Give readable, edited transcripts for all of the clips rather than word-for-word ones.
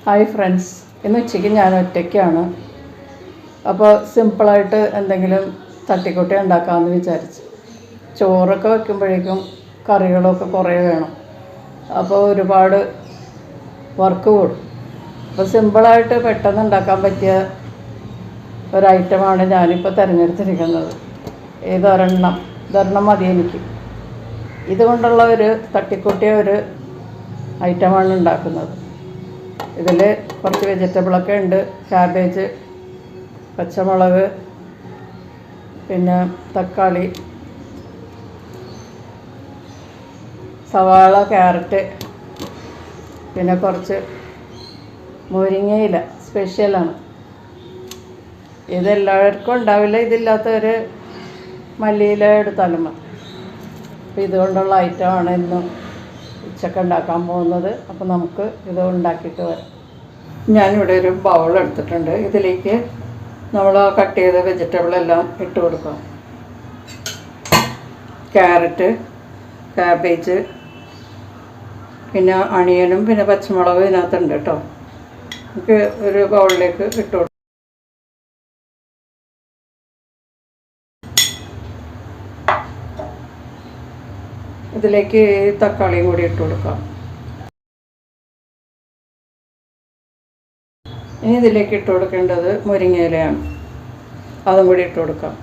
Hi friends, ഇന്ന് ഉച്ചയ്ക്ക് ഞാൻ ഒറ്റയ്ക്കാണ്. അപ്പോൾ സിമ്പിളായിട്ട് എന്തെങ്കിലും തട്ടിക്കൂട്ടി ഉണ്ടാക്കാമെന്ന് വിചാരിച്ചു. ചോറൊക്കെ വയ്ക്കുമ്പോഴേക്കും കറികളൊക്കെ കുറേ വേണം, അപ്പോൾ ഒരുപാട് വർക്ക് കൂടും. അപ്പോൾ സിമ്പിളായിട്ട് പെട്ടെന്ന് ഉണ്ടാക്കാൻ പറ്റിയ ഒരൈറ്റമാണ് ഞാനിപ്പോൾ തിരഞ്ഞെടുത്തിരിക്കുന്നത്. ഇതൊരെണ്ണം മതി എനിക്ക്. ഇതുകൊണ്ടുള്ള ഒരു തട്ടിക്കൂട്ടിയ ഒരു ഐറ്റമാണ് ഉണ്ടാക്കുന്നത്. ഇതിൽ കുറച്ച് വെജിറ്റബിളൊക്കെ ഉണ്ട്. ക്യാബേജ്, പച്ചമുളക്, പിന്നെ തക്കാളി, സവാള, ക്യാരറ്റ്, പിന്നെ കുറച്ച് മുരിങ്ങയില സ്പെഷ്യലാണ്. ഇതെല്ലാവർക്കും ഉണ്ടാവില്ല, ഇതില്ലാത്തവർ മല്ലിയില എടുത്താലും മതി. അപ്പോൾ ഇതുകൊണ്ടുള്ള ഐറ്റമാണ് ഇന്ന് ഉച്ചക്ക് ഉണ്ടാക്കാൻ പോകുന്നത്. അപ്പോൾ നമുക്ക് ഇത് ഉണ്ടാക്കിയിട്ട് വരാം. ഞാനിവിടെ ഒരു ബൗൾ എടുത്തിട്ടുണ്ട്. ഇതിലേക്ക് നമ്മൾ കട്ട് ചെയ്ത വെജിറ്റബിളെല്ലാം ഇട്ട് കൊടുക്കാം. ക്യാരറ്റ്, കാബേജ്, പിന്നെ അണിയനും പിന്നെ പച്ചമുളക് ഇതിനകത്തുണ്ട് കേട്ടോ. നമുക്ക് ഒരു ബൗളിലേക്ക് ഇട്ട് കൊടുക്കാം. ഇതിലേക്ക് തക്കാളിയും കൂടി ഇട്ട് കൊടുക്കാം. ഇനി ഇതിലേക്ക് ഇട്ട് കൊടുക്കേണ്ടത് മുരിങ്ങയിലയാണ്. അതും കൂടി ഇട്ട് കൊടുക്കാം.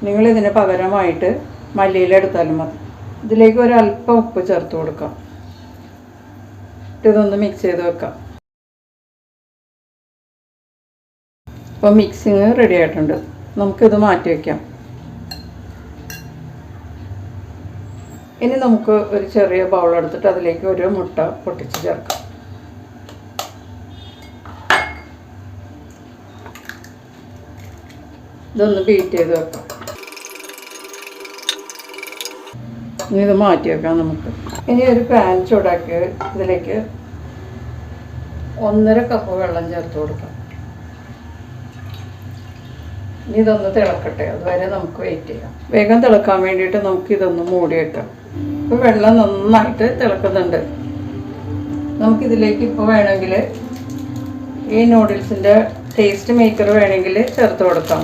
നിങ്ങളിതിന് പകരമായിട്ട് മല്ലിയില എടുത്താലും മതി. ഇതിലേക്ക് ഒരല്പം ഉപ്പ് ചേർത്ത് കൊടുക്കാം. ഇതൊന്ന് മിക്സ് ചെയ്ത് വെക്കാം. അപ്പോൾ മിക്സിങ് റെഡി ആയിട്ടുണ്ട്. നമുക്കിത് മാറ്റി വയ്ക്കാം. ഇനി നമുക്ക് ഒരു ചെറിയ ബൗൾ എടുത്തിട്ട് അതിലേക്ക് ഒരു മുട്ട പൊട്ടിച്ച് ചേർക്കാം. ഇതൊന്ന് ബീറ്റ് ചെയ്ത് വെക്കാം. ഇനി ഇത് മാറ്റി വെക്കാം നമുക്ക്. ഇനി ഒരു പാൻ ചൂടാക്കി ഇതിലേക്ക് 1.5 കപ്പ് വെള്ളം ചേർത്ത് കൊടുക്കാം. ഇനി ഇതൊന്ന് തിളക്കട്ടെ, അതുവരെ നമുക്ക് വെയിറ്റ് ചെയ്യാം. വേഗം തിളക്കാൻ വേണ്ടിയിട്ട് നമുക്ക് ഇതൊന്ന് മൂടി വെക്കാം. ഇപ്പോൾ വെള്ളം നന്നായിട്ട് തിളക്കുന്നുണ്ട്. നമുക്കിതിലേക്ക് ഇപ്പോൾ വേണമെങ്കിൽ ഈ നൂഡിൽസിൻ്റെ ടേസ്റ്റ് മേക്കർ വേണമെങ്കിൽ ചേർത്ത് കൊടുക്കാം.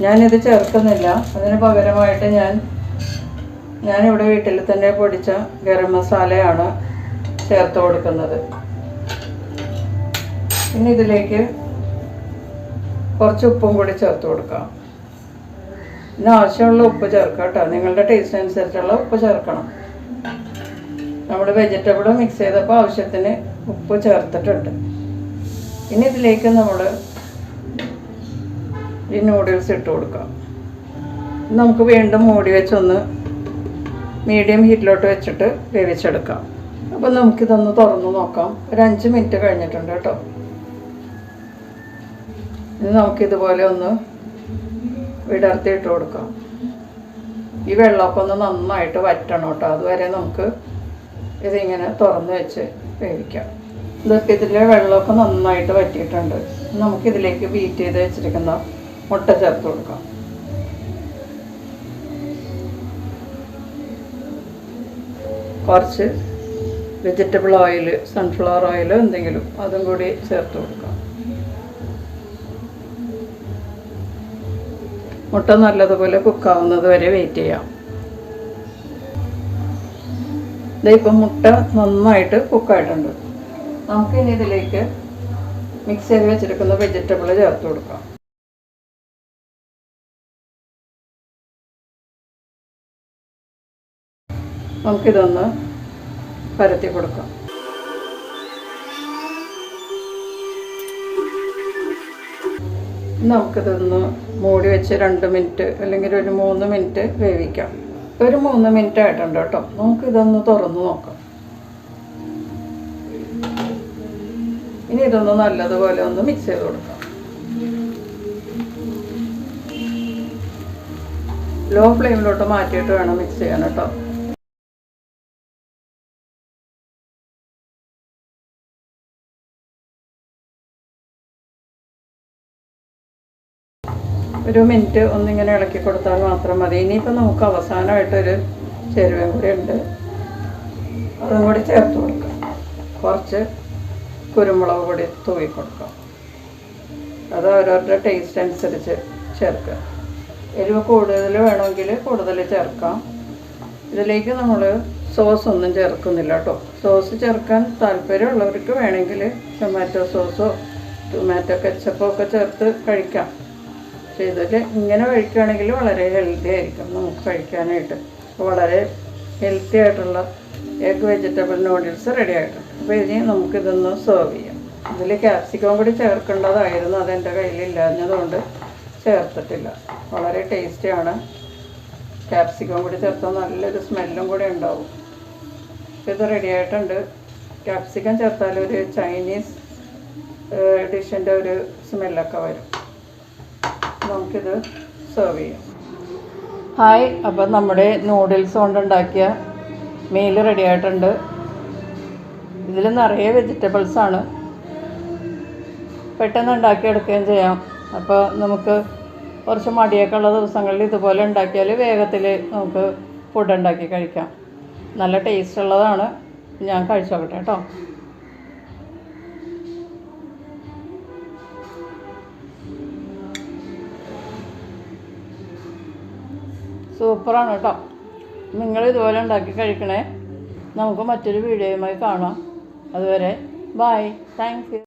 ഞാനിത് ചേർക്കുന്നില്ല. അതിന് പകരമായിട്ട് ഞാനിവിടെ വീട്ടിൽ തന്നെ പൊടിച്ച ഗരം മസാലയാണ് ചേർത്ത് കൊടുക്കുന്നത്. പിന്നെ ഇതിലേക്ക് കുറച്ച് ഉപ്പും കൂടി ചേർത്ത് കൊടുക്കാം. ഇതിന് ആവശ്യമുള്ള ഉപ്പ് ചേർക്കാം കേട്ടോ. നിങ്ങളുടെ ടേസ്റ്റ് അനുസരിച്ചുള്ള ഉപ്പ് ചേർക്കണം. നമ്മൾ വെജിറ്റബിൾ മിക്സ് ചെയ്തപ്പോൾ ആവശ്യത്തിന് ഉപ്പ് ചേർത്തിട്ടുണ്ട്. ഇനി ഇതിലേക്ക് നമ്മൾ ഈ നൂഡിൽസ് ഇട്ട് കൊടുക്കാം. നമുക്ക് വീണ്ടും മൂടി വെച്ചൊന്ന് മീഡിയം ഹീറ്റിലോട്ട് വെച്ചിട്ട് വേവിച്ചെടുക്കാം. അപ്പോൾ നമുക്കിതൊന്ന് തുറന്ന് നോക്കാം. ഒരു 5 മിനിറ്റ് കഴിഞ്ഞിട്ടുണ്ട് കേട്ടോ. ഇനി നമുക്കിതുപോലെ ഒന്ന് വിടർത്തിയിട്ട് കൊടുക്കാം. ഈ വെള്ളമൊക്കെ ഒന്ന് നന്നായിട്ട് വറ്റണം കേട്ടോ. അതുവരെ നമുക്ക് ഇതിങ്ങനെ തുറന്ന് വെച്ച് വേവിക്കാം. ഇതൊക്കെ ഇതിലെ വെള്ളമൊക്കെ നന്നായിട്ട് വറ്റിയിട്ടുണ്ട്. നമുക്കിതിലേക്ക് ബീറ്റ് ചെയ്ത് വെച്ചിരിക്കുന്ന മുട്ട ചേർത്ത് കൊടുക്കാം. കുറച്ച് വെജിറ്റബിൾ ഓയിൽ, സൺഫ്ലവർ ഓയിൽ എന്തെങ്കിലും അതും കൂടി ചേർത്ത് കൊടുക്കാം. മുട്ട നല്ലതുപോലെ കുക്കാവുന്നത് വരെ വെയിറ്റ് ചെയ്യാം. ഇതിപ്പം മുട്ട നന്നായിട്ട് കുക്കായിട്ടുണ്ട്. നമുക്കിനി ഇതിലേക്ക് മിക്സ് ചെയ്ത് വെച്ചിരിക്കുന്ന വെജിറ്റബിൾ ചേർത്ത് കൊടുക്കാം. നമുക്കിതൊന്ന് പരത്തി കൊടുക്കാം. നമുക്കിതൊന്ന് മൂടി വെച്ച് 2 മിനിറ്റ് അല്ലെങ്കിൽ ഒരു 3 മിനിറ്റ് വേവിക്കാം. ഒരു 3 മിനിറ്റ് ആയിട്ടുണ്ട് കേട്ടോ. നമുക്കിതൊന്ന് തുറന്ന് നോക്കാം. ഇനി ഇതൊന്ന് നല്ലതുപോലെ ഒന്ന് മിക്സ് ചെയ്ത് കൊടുക്കാം. ലോ ഫ്ലെയിമിലോട്ട് മാറ്റിയിട്ട് വേണം മിക്സ് ചെയ്യാൻ കേട്ടോ. ഒരു മിനിറ്റ് ഒന്നിങ്ങനെ ഇളക്കി കൊടുത്താൽ മാത്രം മതി. ഇനിയിപ്പോൾ നമുക്ക് അവസാനമായിട്ടൊരു ചേരുവയും കൂടി ഉണ്ട്, അതും കൂടി ചേർത്ത് കൊടുക്കാം. കുറച്ച് കുരുമുളക് പൊടി തൂവി കൊടുക്കാം. അത് ഓരോരുടെ ടേസ്റ്റ് അനുസരിച്ച് ചേർക്കുക. എരിവ് കൂടുതൽ വേണമെങ്കിൽ കൂടുതൽ ചേർക്കാം. ഇതിലേക്ക് നമ്മൾ സോസ് ഒന്നും ചേർക്കുന്നില്ല കേട്ടോ. സോസ് ചേർക്കാൻ താല്പര്യമുള്ളവർക്ക് വേണമെങ്കിൽ ടൊമാറ്റോ സോസോ ടൊമാറ്റോ കെച്ചപ്പോ ഒക്കെ ചേർത്ത് കഴിക്കാം. പക്ഷേ ഇതിൽ ഇങ്ങനെ കഴിക്കുകയാണെങ്കിൽ വളരെ ഹെൽത്തി ആയിരിക്കും നമുക്ക് കഴിക്കാനായിട്ട്. വളരെ ഹെൽത്തി ആയിട്ടുള്ള എഗ് വെജിറ്റബിൾ നൂഡിൽസ് റെഡി ആയിട്ടുണ്ട്. അപ്പോൾ ഇനി നമുക്കിതൊന്ന് സെർവ് ചെയ്യാം. ഇതിൽ ക്യാപ്സിക്കം കൂടി ചേർക്കേണ്ടതായിരുന്നു, അതെൻ്റെ കയ്യിലില്ലാഞ്ഞതുകൊണ്ട് ചേർത്തിട്ടില്ല. വളരെ ടേസ്റ്റിയാണ്. ക്യാപ്സിക്കം കൂടി ചേർത്താൽ നല്ലൊരു സ്മെല്ലും കൂടി ഉണ്ടാവും. ഇത് റെഡി ആയിട്ടുണ്ട്. ക്യാപ്സിക്കം ചേർത്താൽ ഒരു ചൈനീസ് ഡിഷിൻ്റെ ഒരു സ്മെല്ലൊക്കെ വരും. നമുക്കിത് സെർവ് ചെയ്യാം. ഹായ്, അപ്പം നമ്മുടെ നൂഡിൽസ് കൊണ്ടുണ്ടാക്കിയ മീൽ റെഡി ആയിട്ടുണ്ട്. ഇതിൽ നിറയെ വെജിറ്റബിൾസാണ്, പെട്ടെന്ന് ഉണ്ടാക്കിയെടുക്കുകയും ചെയ്യാം. അപ്പോൾ നമുക്ക് കുറച്ച് മടിയൊക്കെ ഉള്ള ദിവസങ്ങളിൽ ഇതുപോലെ ഉണ്ടാക്കിയാൽ വേഗത്തിൽ നമുക്ക് ഫുഡ് ഉണ്ടാക്കി കഴിക്കാം. നല്ല ടേസ്റ്റ് ഉള്ളതാണ്. ഞാൻ കഴിച്ചു നോക്കട്ടെ കേട്ടോ. സൂപ്പറാണ് കേട്ടോ. നിങ്ങൾ ഇതുപോലെ ഉണ്ടാക്കി കഴിക്കണേ. നമുക്ക് മറ്റൊരു വീഡിയോയുമായി കാണാം. അതുവരെ ബൈ. Thank you.